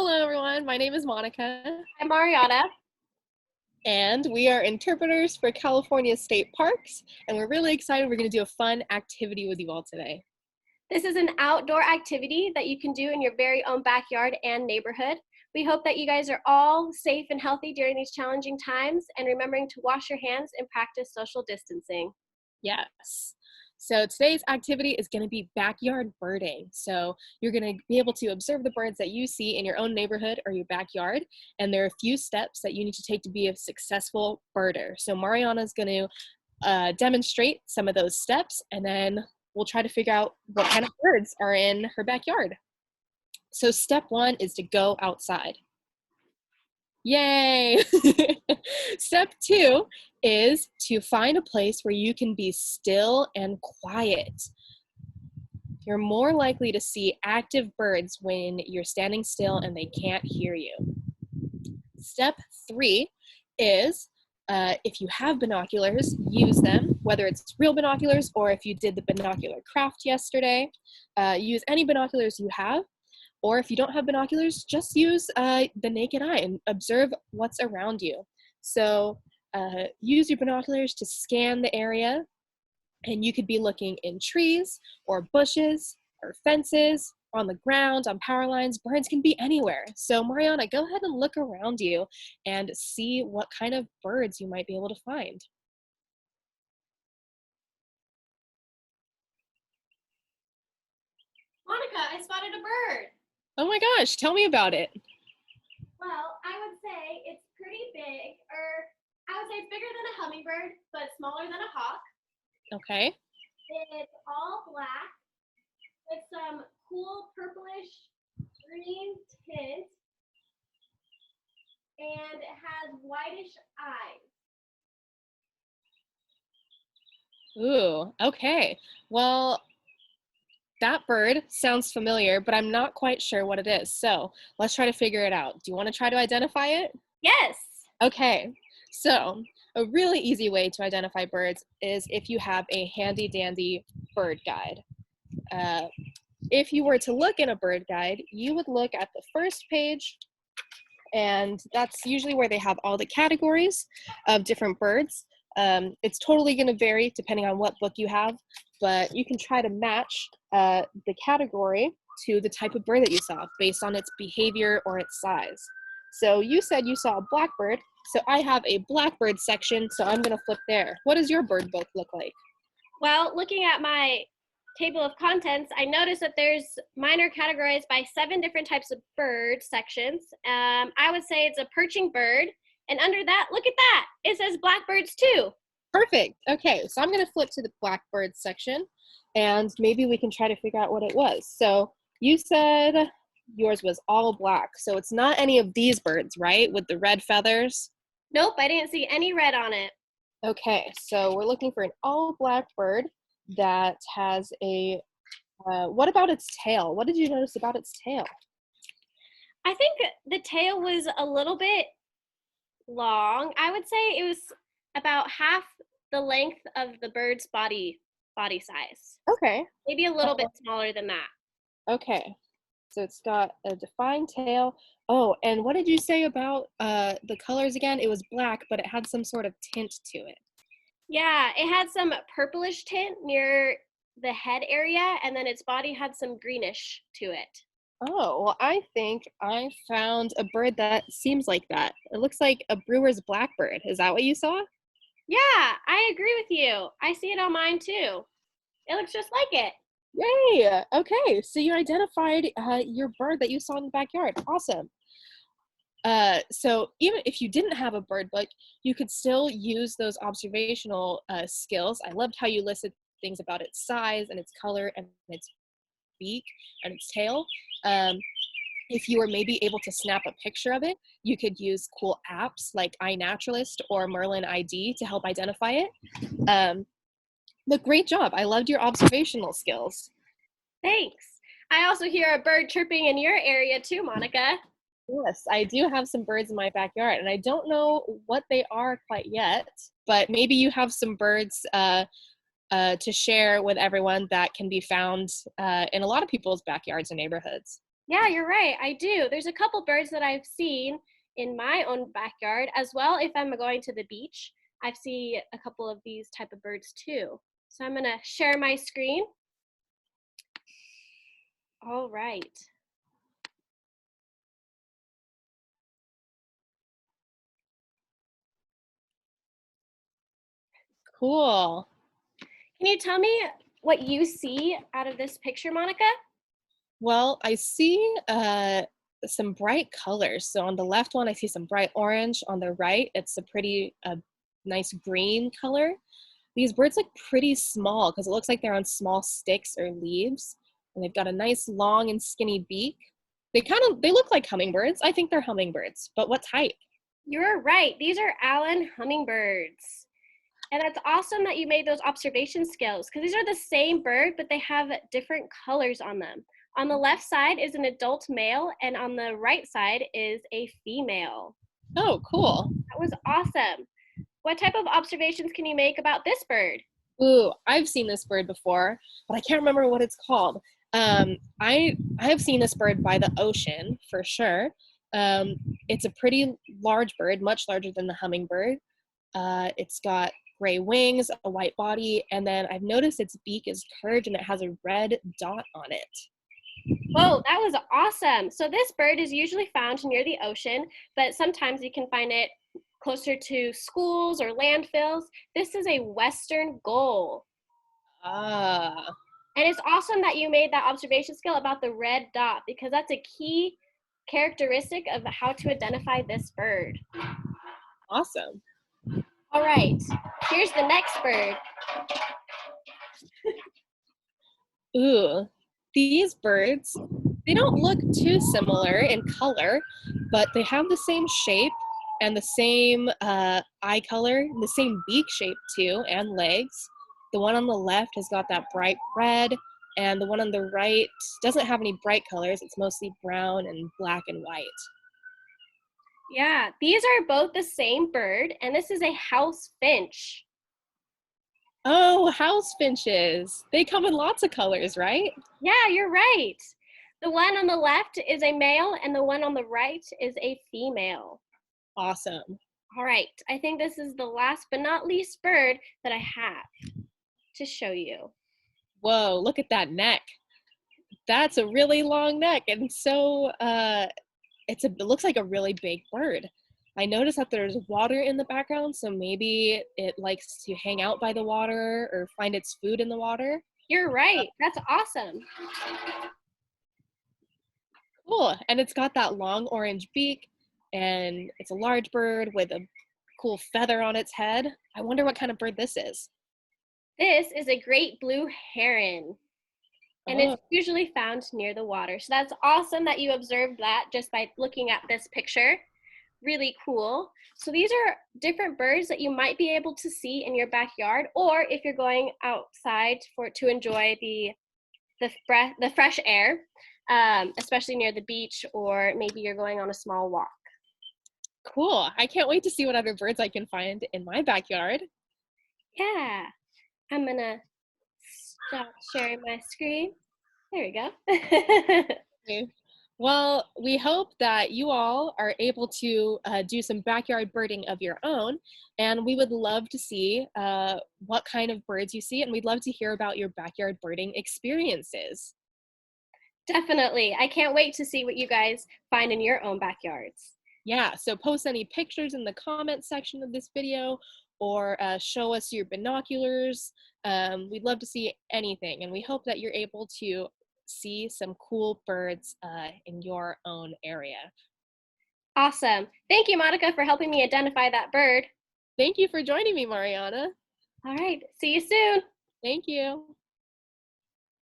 Hello, everyone. My name is Monica, I'm Mariana. and we are interpreters for California State Parks, and we're really excited. We're going to do a fun activity with you all today. This is an outdoor activity that you can do in your very own backyard and neighborhood. We hope that you guys are all safe and healthy during these challenging times and remembering to wash your hands and practice social distancing. Yes. So today's activity is going to be backyard birding. So you're going to be able to observe the birds that you see in your own neighborhood or your backyard, and there are a few steps that you need to take to be a successful birder. So Mariana is going to demonstrate some of those steps, and then we'll try to figure out what kind of birds are in her backyard. So step one is to go outside. Yay! Step two is to find a place where you can be still and quiet. You're more likely to see active birds when you're standing still and they can't hear you. Step three is if you have binoculars, use them, whether it's real binoculars or if you did the binocular craft yesterday. Use any binoculars you have. Or if you don't have binoculars, just use the naked eye and observe what's around you. So use your binoculars to scan the area, and you could be looking in trees or bushes or fences, on the ground, on power lines. Birds can be anywhere. So Mariana, go ahead and look around you and see what kind of birds you might be able to find. Monica, I spotted a bird. Oh my gosh, tell me about it. Well, I would say it's pretty big, or I would say it's bigger than a hummingbird, but smaller than a hawk. Okay. It's all black with some cool purplish green tint, and it has whitish eyes. Ooh, okay. Well, that bird sounds familiar, but I'm not quite sure what it is. So let's try to figure it out. Do you want to try to identify it? Yes. Okay, so a really easy way to identify birds is if you have a handy dandy bird guide. If you were to look in a bird guide, you would look at the first page, and that's usually where they have all the categories of different birds. It's totally going to vary depending on what book you have, but you can try to match the category to the type of bird that you saw based on its behavior or its size. So you said you saw a blackbird, so I have a blackbird section, so I'm going to flip there. What does your bird book look like? Well, looking at my table of contents, I noticed that mine are categorized by 7 different types of bird sections. I would say it's a perching bird, and under that, look at that, it says blackbirds too. Perfect. Okay, so I'm going to flip to the blackbird section, and maybe we can try to figure out what it was. So you said yours was all black, so it's not any of these birds, right, with the red feathers? Nope, I didn't see any red on it. Okay, so we're looking for an all black bird that has a, what about its tail? What did you notice about its tail? I think the tail was a little bit long. I would say it was about half the length of the bird's body size. Okay. Maybe a little bit smaller than that. Okay, so it's got a defined tail. Oh, and what did you say about the colors again? It was black, but it had some sort of tint to it. Yeah, it had some purplish tint near the head area, and then its body had some greenish to it. Oh, well, I think I found a bird that seems like that. It looks like a brewer's blackbird. Is that what you saw? Yeah, I agree with you. I see it on mine too. It looks just like it. Yay! Okay, so you identified your bird that you saw in the backyard. Awesome. So even if you didn't have a bird book, you could still use those observational skills. I loved how you listed things about its size and its color and its beak and its tail. If you were maybe able to snap a picture of it, you could use cool apps like iNaturalist or Merlin ID to help identify it. But great job. I loved your observational skills. Thanks. I also hear a bird chirping in your area too, Monica. Yes, I do have some birds in my backyard, and I don't know what they are quite yet, but maybe you have some birds to share with everyone that can be found in a lot of people's backyards and neighborhoods. Yeah, you're right. I do. There's a couple birds that I've seen in my own backyard as well. If I'm going to the beach, I've seen a couple of these type of birds too. So I'm gonna share my screen. All right. Cool. Can you tell me what you see out of this picture, Monica? Well, I see some bright colors. So on the left one, I see some bright orange. On the right, it's a pretty nice green color. These birds look pretty small because it looks like they're on small sticks or leaves. And they've got a nice long and skinny beak. They look like hummingbirds. I think they're hummingbirds, but what type? You're right. These are Allen hummingbirds. And that's awesome that you made those observation skills because these are the same bird, but they have different colors on them. On the left side is an adult male, and on the right side is a female. Oh, cool. That was awesome. What type of observations can you make about this bird? Ooh, I've seen this bird before, but I can't remember what it's called. I have seen this bird by the ocean for sure. Um, it's a pretty large bird, much larger than the hummingbird. It's got gray wings, a white body, and then I've noticed its beak is curved and it has a red dot on it. Whoa, that was awesome. So this bird is usually found near the ocean, but sometimes you can find it closer to schools or landfills. This is a western gull. Ah, And it's awesome that you made that observation skill about the red dot because that's a key characteristic of how to identify this bird. awesome. All right, here's the next bird. Ooh, these birds, they don't look too similar in color, but they have the same shape and the same eye color, and the same beak shape too, and legs. The one on the left has got that bright red, and the one on the right doesn't have any bright colors. It's mostly brown and black and white. Yeah, these are both the same bird, and this is a house finch. Oh, house finches. They come in lots of colors, right? Yeah, you're right. The one on the left is a male, and the one on the right is a female. Awesome. All right, I think this is the last but not least bird that I have to show you. Whoa, look at that neck. That's a really long neck, and so it looks like a really big bird. I noticed that there's water in the background, so maybe it likes to hang out by the water or find its food in the water. You're right. That's awesome. Cool. And it's got that long orange beak, and it's a large bird with a cool feather on its head. I wonder what kind of bird this is. This is a great blue heron, and Oh, it's usually found near the water. So that's awesome that you observed that just by looking at this picture. Really cool. So these are different birds that you might be able to see in your backyard, or if you're going outside to enjoy the fresh air, especially near the beach, or maybe you're going on a small walk. cool. I can't wait to see what other birds I can find in my backyard. Yeah, I'm gonna stop sharing my screen. There we go. Okay. Well, we hope that you all are able to do some backyard birding of your own, and we would love to see what kind of birds you see, and we'd love to hear about your backyard birding experiences. Definitely. I can't wait to see what you guys find in your own backyards. Yeah, so post any pictures in the comments section of this video, or show us your binoculars. We'd love to see anything, and we hope that you're able to see some cool birds in your own area. Awesome. Thank you, Monica, for helping me identify that bird. Thank you for joining me, Mariana. All right. See you soon. Thank you.